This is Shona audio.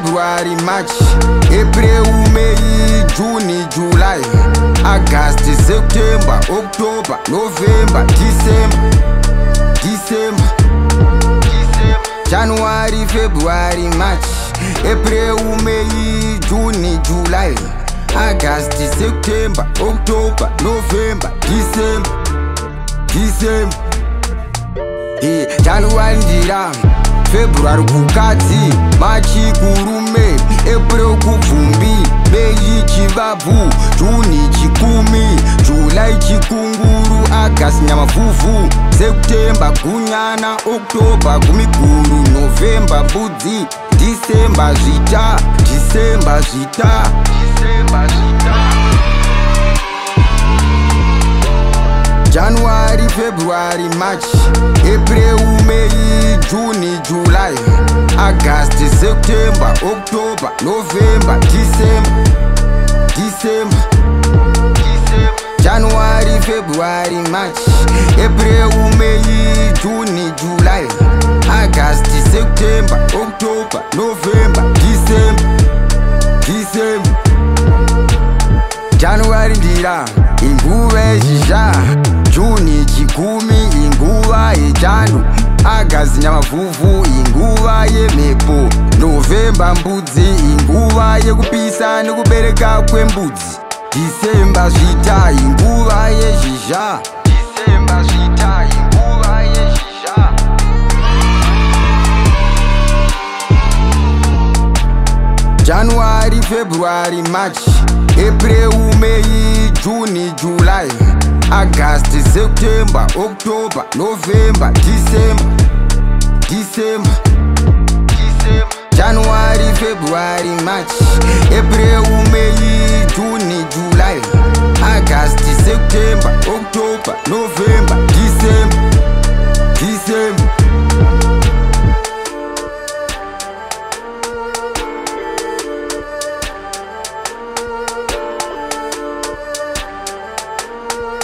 February, March, April, May, June, July, August, September, October, November, December, January, February, March, April, May, June, July, August, September, October, November, December. January ndira, February kukadzi, March kurume, April kuvumbi, May chivavu, June chikumi, July chikunguru, August nyamavuvu, September gunyana, October gumiguru, November budzi, December zvita. January, February, March, April, May, June, July, August, September, October, November, December. January, February, March, April, May, June, July, August, September, October, November, December. January ndira, inguva yezhizha, June chikumi, inguva yechando, August nyamavuvu, inguva yemhepo, November mbudzi, inguva yekupisa nekubereka kwembudzi, December zvita, inguva yezhizha. January, February, March, April, May, June, July, August, September, October, November, December. January, February, March, April, May,